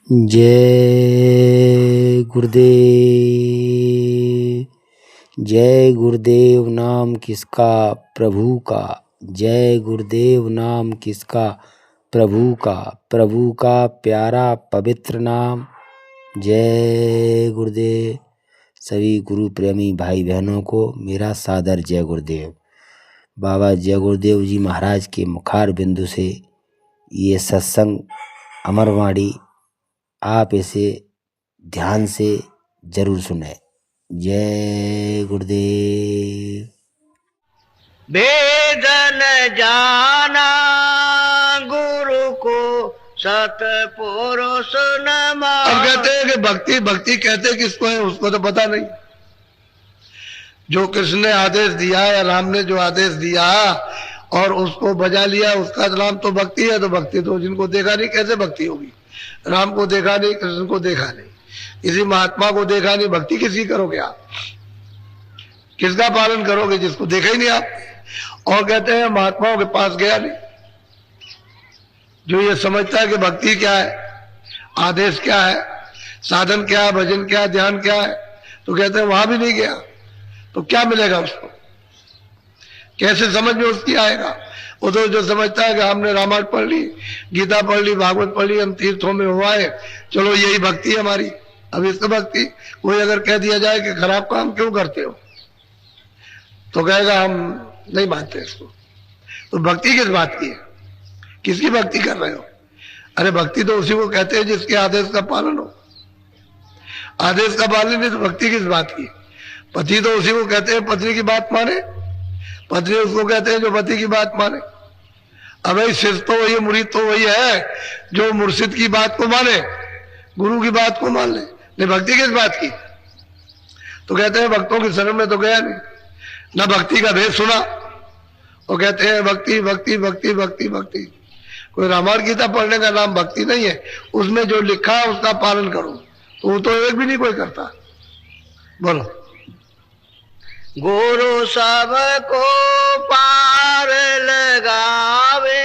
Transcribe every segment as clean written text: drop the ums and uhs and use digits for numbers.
जय गुरुदेव। जय गुरुदेव नाम किसका प्रभु का। जय गुरुदेव नाम किसका प्रभु का प्यारा पवित्र नाम। जय गुरुदेव। सभी गुरु प्रेमी भाई बहनों को मेरा सादर जय गुरुदेव। बाबा जय गुरुदेव जी महाराज के मुखार बिंदु से ये सत्संग अमरवाणी आप इसे ध्यान से जरूर सुने। जय गुरुदेव। वेदन जाना गुरु को सतपुरुष नमा। अब कहते हैं कि भक्ति भक्ति कहते किसको है उसको तो पता नहीं। जो कृष्ण ने आदेश दिया या राम ने जो आदेश दिया और उसको बजा लिया उसका नाम तो भक्ति है। तो भक्ति तो जिनको देखा नहीं कैसे भक्ति होगी। राम को देखा नहीं, कृष्ण को देखा नहीं, किसी महात्मा को देखा नहीं, भक्ति किसी करोगे आप? किसका पालन करोगे जिसको देखा ही नहीं आप? और कहते हैं महात्माओं के पास गया नहीं। जो ये समझता है कि भक्ति क्या है, आदेश क्या है, साधन क्या है, भजन क्या है, ध्यान क्या है, तो कहते हैं वहां भी नहीं गया। तो क्या मिलेगा उसको? कैसे समझ में उसकी आएगा? वो तो जो समझता है कि हमने रामायण पढ़ ली, गीता पढ़ ली, भागवत पढ़ ली, हम तीर्थों में हुआ है, चलो यही भक्ति है हमारी। अब इसको भक्ति कोई अगर कह दिया जाए कि खराब काम क्यों करते हो तो कहेगा हम नहीं मानते इसको। तो भक्ति किस बात की है? किसकी भक्ति कर रहे हो? अरे भक्ति तो उसी को कहते हैं जिसके आदेश का पालन हो। आदेश का पालन नहीं तो भक्ति किस बात की? पति तो उसी को कहते हैं पत्नी की बात माने, पत्नी उसको कहते हैं जो पति की बात माने। अब शिष्य तो वही, मुरीद तो वही है जो मुर्शिद की बात को माने, गुरु की बात को मान ले। नहीं भक्ति किस बात की? तो कहते हैं भक्तों की शरण में तो गया नहीं, ना भक्ति का भेद सुना, और कहते हैं भक्ति भक्ति भक्ति भक्ति भक्ति। कोई रामायण गीता पढ़ने का नाम भक्ति नहीं है। उसमें जो लिखा है उसका पालन करो। तो वो तो एक भी नहीं कोई करता। बोलो। गुरु सबको पार लगावे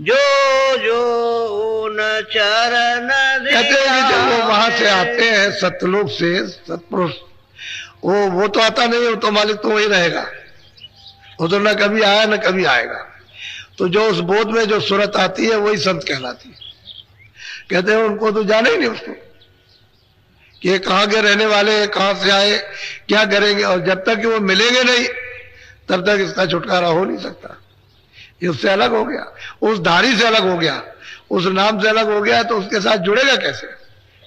जो जो उन चरण कहते हैं कि जब वो वहां से आते हैं सतलोक से सतपुरुष, वो तो आता नहीं, वो तो मालिक तो वही रहेगा। वो तो न कभी आया न कभी आएगा। तो जो उस बोध में जो सूरत आती है वही संत कहलाती है। कहते हैं उनको तो जाने ही नहीं उसको कि ये कहाँ के रहने वाले हैं, कहाँ से आए, क्या करेंगे। और जब तक कि वो मिलेंगे नहीं तब तक इसका छुटकारा हो नहीं सकता। ये उससे अलग हो गया, उस धारी से अलग हो गया, उस नाम से अलग हो गया। तो उसके साथ जुड़ेगा कैसे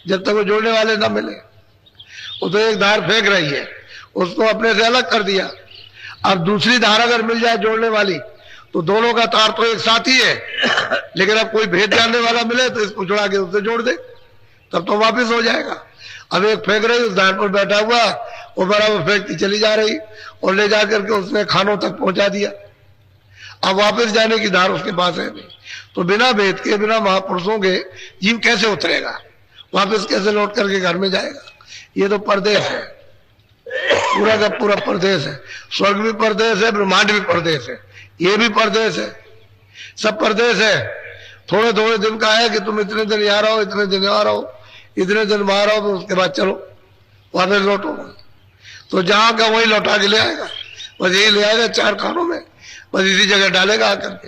जब तक वो जोड़ने वाले ना मिले? वो तो एक धार फेंक रही है, उसको अपने से अलग कर दिया। अब दूसरी धार अगर मिल जाए जोड़ने वाली तो दोनों का तार तो एक साथ ही है। लेकिन अब कोई भेद जानने वाला मिले तो इसको जुड़ा के उससे जोड़ दे, तब तो वापस हो जाएगा। अब एक फेंक रही, उस धार पर बैठा हुआ, वो बराबर फेंकती चली जा रही और ले जाकर के उसने खानों तक पहुंचा दिया। अब वापस जाने की धार उसके पास है नहीं। तो बिना भेद के, बिना महापुरुषों के जीव कैसे उतरेगा? वापस कैसे लौट करके घर में जाएगा? ये तो परदेश है, पूरा का पूरा परदेश है। स्वर्ग भी परदेश है, ब्रह्मांड भी परदेश है, ये भी परदेश है, सब परदेश है। थोड़े थोड़े दिन का है कि तुम इतने दिन यहाँ रहो, इतने दिन यहाँ रहो, इतने दिन बाहर रहो, तो उसके बाद चलो वापस लौटो। तो जहां का वही लौटा के ले आएगा, बस यही ले आएगा चार खानों में, बस इसी जगह डालेगा आकर के।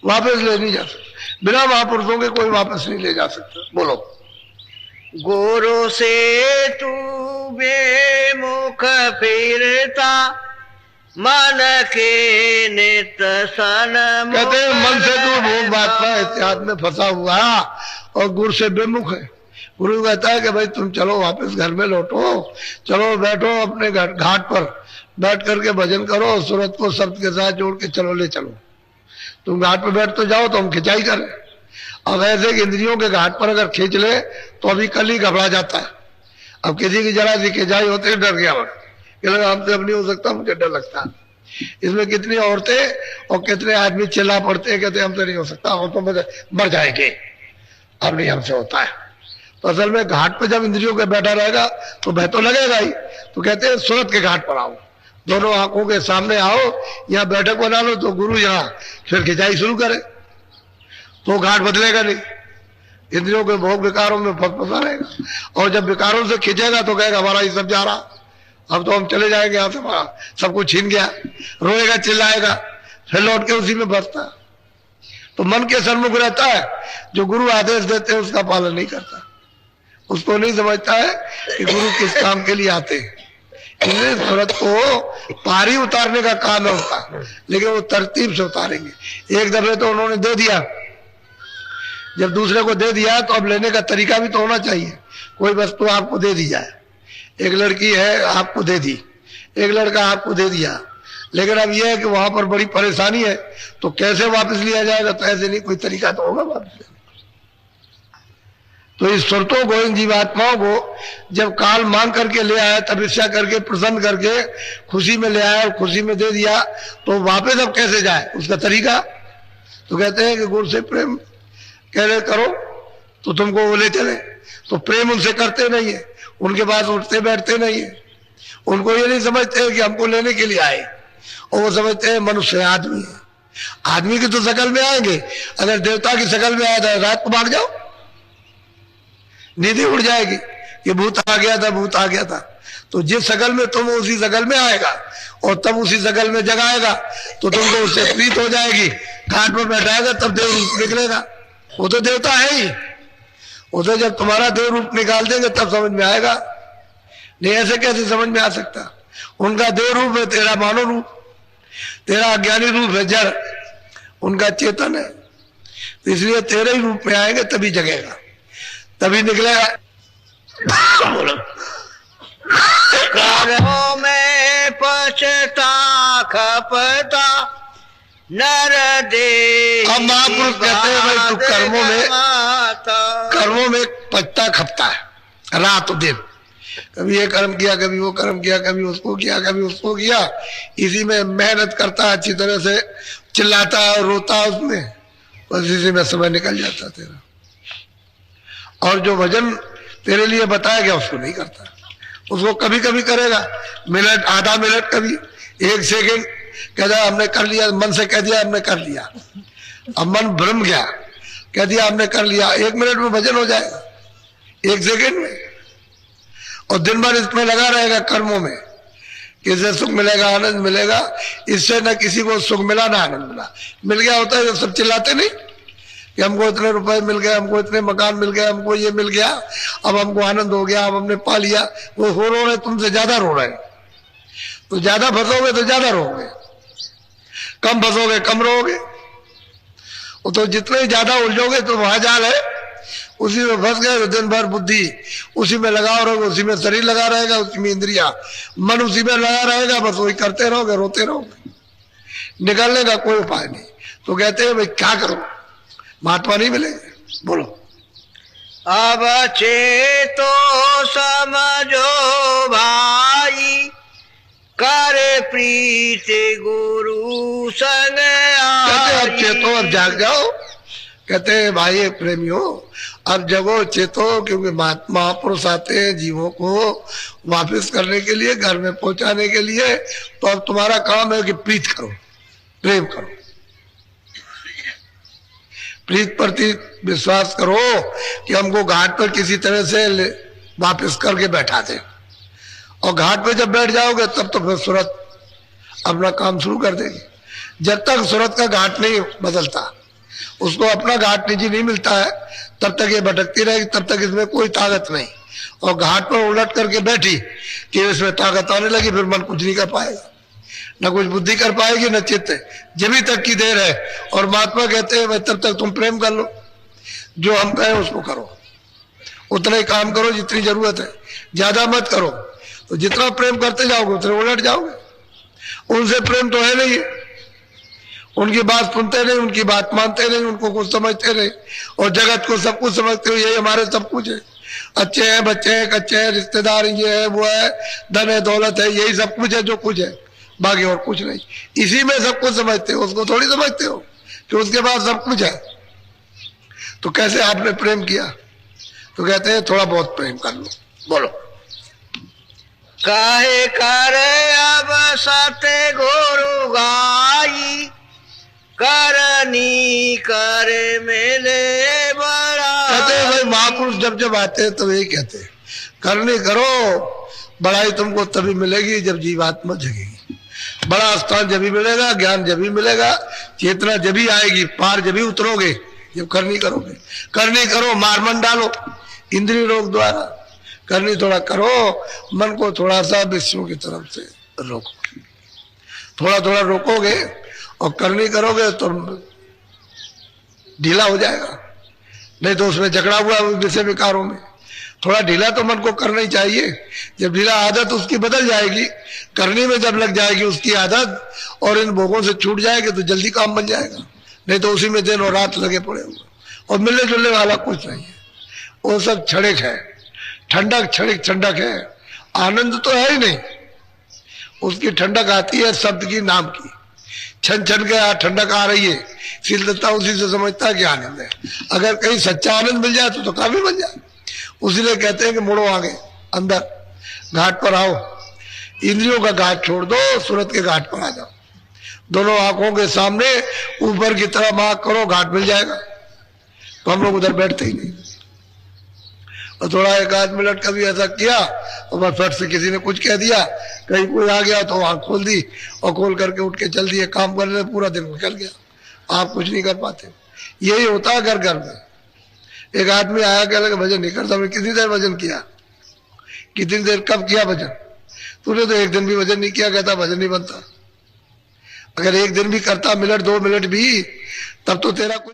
वापस ले नहीं जा सकता, बिना महापुरुषों के कोई वापस नहीं ले जा सकता। बोलो। गुरु से तू बेमुख फिरता मन के नित सन। कहते हैं मन से तू भोग बांटना इत्यादि में फंसा हुआ और गुरु से बेमुख है। गुरु कहता है कि भाई तुम चलो वापस घर में लौटो, चलो बैठो अपने घाट पर बैठ करके भजन करो, सूरत को शब्द के साथ जोड़ के चलो ले चलो। तुम घाट पर बैठ तो जाओ तो हम खिंचाई करें। अब ऐसे इंद्रियों के घाट पर अगर खींच ले तो अभी कल ही घबरा जाता है। अब किसी की जरा सी खिंचाई होते ही डर गया, हमसे अब नहीं हो सकता, मुझे डर लगता है। इसमें कितनी औरतें और कितने आदमी चिल्ला पड़ते हैं, कहते हमसे नहीं हो सकता, हम तो मर जाएंगे, अब नहीं हमसे होता है। तो असल में घाट पर जब इंद्रियों के बैठा रहेगा तो भय तो लगेगा ही। तो कहते हैं सूरत के घाट पर आओ, दोनों आंखों के सामने आओ, यहाँ बैठक बना लो तो गुरु यहाँ फिर खिंचाई शुरू करे, तो घाट बदलेगा नहीं। इंद्रियों के भोग विकारों में फंसा रहेगा। और जब विकारों से खींचेगा तो कहेगा हमारा ये सब जा रहा, अब तो हम चले जाएंगे यहाँ से, सब कुछ छीन गया, रोएगा चिल्लाएगा, फिर लौट के उसी में फंसता। तो मन के सन्मुख रहता है, जो गुरु आदेश देते हैं उसका पालन नहीं करता, उसको नहीं समझता है कि गुरु किस काम के लिए आते हैं। इसलिए सूरत को पारी उतारने का काम है उसका, लेकिन वो तरतीब से उतारेंगे। एक दफे तो उन्होंने दे दिया, जब दूसरे को दे दिया तो अब लेने का तरीका भी तो होना चाहिए। कोई वस्तु आपको दे दी जाए, एक लड़की है आपको दे दी, एक लड़का आपको दे दिया, लेकिन अब यह है कि वहां पर बड़ी परेशानी है, तो कैसे वापस लिया जाएगा? तो ऐसे नहीं, कोई तरीका तो होगा वापस लेने। तो इस सुरतों को, इन जीवात्माओं को जब काल मांग करके ले आया, तपस्या करके, प्रसन्न करके, खुशी में ले आया और खुशी में दे दिया, तो वापस अब कैसे जाए, उसका तरीका? तो कहते हैं कि गुरु से प्रेम कह रहे करो तो तुमको वो ले चले, तो प्रेम उनसे करते नहीं है, उनके पास उठते बैठते नहीं है, उनको ये नहीं समझते कि हमको लेने के लिए आए, और वो समझते हैं मनुष्य आदमी है। आदमी की तो शकल में आएंगे, अगर देवता की शकल में आया था रात को भाग जाओ, नींद उड़ जाएगी, ये भूत आ गया था, भूत आ गया था। तो जिस शकल में तुम उसी शकल में आएगा, और तब उसी शकल में जगाएगा, तो तुमको उससे प्रीत हो जाएगी, घाट पर बैठाएगा, तब देव रूप निकलेगा। वो तो देवता है ही, वो तो जब तुम्हारा देव रूप निकाल देंगे तब समझ में आएगा, नहीं ऐसे कैसे समझ में आ सकता? उनका देव रूप है तेरा मानव रूप, तेरा अज्ञानी रूप है जड़, उनका चेतन है। तो इसलिए तेरे ही रूप में आएंगे तभी जगेगा, तभी निकलेगा। कर्मों में पछता खपता नर दे। अब महापुरुष कहते हैं भाई तू कर्मों में पछता खपता है रात दिन, कभी ये कर्म किया, कभी वो कर्म किया, कभी उसको किया, कभी उसको किया, इसी में मेहनत करता अच्छी तरह से, चिल्लाता और रोता उसमें, बस इसी में समय निकल जाता तेरा। और जो भजन तेरे लिए बताया गया उसको नहीं करता, उसको कभी कभी करेगा, मिनट, आधा मिनट, कभी 1 सेकेंड, कहता हमने कर लिया, मन से कह दिया हमने कर लिया, अब मन भ्रम गया, कह दिया हमने कर लिया, 1 मिनट में भजन हो जाएगा, 1 सेकेंड में। और दिन भर इसमें लगा रहेगा कर्मों में, इससे सुख मिलेगा, आनंद मिलेगा, इससे न किसी को सुख मिला ना आनंद मिला। मिल गया होता है तो सब चिल्लाते नहीं कि हमको इतने रुपए मिल गए, हमको इतने मकान मिल गए, हमको ये मिल गया, अब हमको आनंद हो गया, अब हमने पा लिया। वो रो रहे, तुमसे ज्यादा रो रहे, तो ज्यादा फंसोगे तो ज्यादा रोगे, कम फंसोगे कम रोगे। वो तो जितने ज्यादा उलझोगे तो वहां जाल है, उसी में फंस गए तो दिन भर बुद्धि उसी में लगा रहोगे, उसी में शरीर लगा रहेगा, उसी में इंद्रिया, मन उसी में लगा रहेगा, बस वही करते रहोगे, रोते रहोगे, निकलने का कोई उपाय नहीं। तो कहते हैं भाई क्या करो, महात्मा नहीं मिलेंगे। बोलो। अब चेतो समझो भाई, करे प्रीत गुरु संग कहते अब चेतो, अब जाग जाओ। कहते हैं भाई प्रेमियों अब जगो चेतो, क्योंकि महापुरुष आते हैं जीवों को वापस करने के लिए, घर में पहुंचाने के लिए। तो अब तुम्हारा काम है कि प्रीत करो, प्रेम करो, प्रीत प्रति विश्वास करो कि हमको घाट पर किसी तरह से वापस करके बैठा दे। और घाट पे जब बैठ जाओगे तब तो फिर सूरत अपना काम शुरू कर देगी। जब तक सूरत का घाट नहीं बदलता, उसको अपना घाट निजी नहीं मिलता है, तब तक ये भटकती रहेगी, तब तक इसमें कोई ताकत नहीं। और घाट पर उलट करके बैठी कि इसमें ताकत आने लगी, फिर मन कुछ नहीं कर पाएगा, न कुछ बुद्धि कर पाएगी, न चित्त। जब तक की देर है। और महात्मा कहते हैं तब तक तुम प्रेम कर लो, जो हम कहें उसको करो, उतना ही काम करो जितनी जरूरत है, ज्यादा मत करो। तो जितना प्रेम करते जाओगे उतने उलट जाओगे। उनसे प्रेम तो है नहीं, उनकी बात सुनते नहीं, उनकी बात मानते नहीं, उनको कुछ समझते नहीं, और जगत को सब कुछ समझते हो, यही हमारे सब कुछ है। अच्छे हैं, बच्चे हैं, कच्चे हैं, रिश्तेदार ये है, वो है, धन है, दौलत है, यही सब कुछ है जो कुछ है, बाकी और कुछ नहीं। इसी में सब कुछ समझते हो, उसको थोड़ी समझते हो कि उसके पास सब कुछ है। तो कैसे आपने प्रेम किया? तो कहते हैं थोड़ा बहुत प्रेम कर लो। बोलो। काहे करे अब सत्य गुरु गाई, करनी करे मेले बड़ा। कहते हैं जब जब आते हैं तब यही कहते हैं, करनी करो, बड़ाई तुमको तभी मिलेगी जब जीवात्मा जगेगी। बड़ा स्थान जब भी मिलेगा, ज्ञान जब भी मिलेगा, चेतना जब भी आएगी, पार जब भी उतरोगे जब करनी करोगे। करनी करो, मार मन डालो इंद्रिय रोग द्वारा। करनी थोड़ा करो, मन को थोड़ा सा विषयों की तरफ से रोको, थोड़ा थोड़ा रोकोगे और करनी करोगे तो ढीला हो जाएगा, नहीं तो उसमें जकड़ा हुआ विषय विकारों में। थोड़ा ढीला तो मन को करना ही चाहिए। जब ढीला आदत उसकी बदल जाएगी, करने में जब लग जाएगी उसकी आदत और इन भोगों से छूट जाएगी तो जल्दी काम बन जाएगा, नहीं तो उसी में दिन और रात लगे पड़े हुए और मिलने जुलने वाला कुछ नहीं है। वो सब क्षणिक है, ठंडक क्षणिक ठंडक है, आनंद तो है ही नहीं। उसकी ठंडक आती है शब्द की, नाम की। छन छन के ठंडक आ रही है, शीलता उसी से समझता है कि आनंद है। अगर कहीं सच्चा आनंद मिल जाए तो काफी बन जाए। उसीलिए कहते हैं कि मुड़ो आगे, अंदर घाट पर आओ, इंद्रियों का घाट छोड़ दो, सूरत के घाट पर आ जाओ। दोनों आंखों के सामने ऊपर की तरफ आंख करो, घाट मिल जाएगा। तो हम लोग उधर बैठते ही नहीं, और थोड़ा एक आध मिनट कभी ऐसा किया और बस फट से किसी ने कुछ कह दिया, कहीं कोई आ गया तो आंख खोल दी और खोल करके उठ के चल दिए, काम करने में पूरा दिन निकल गया। आप कुछ नहीं कर पाते। यही होता है घर घर में। एक आदमी आया, कह लगे भजन नहीं करता। मैं कितनी देर भजन किया, कितनी देर कब किया भजन? तूने तो एक दिन भी भजन नहीं किया। कहता भजन नहीं बनता। अगर एक दिन भी करता, मिनट 2 मिनट भी, तब तो तेरा कुछ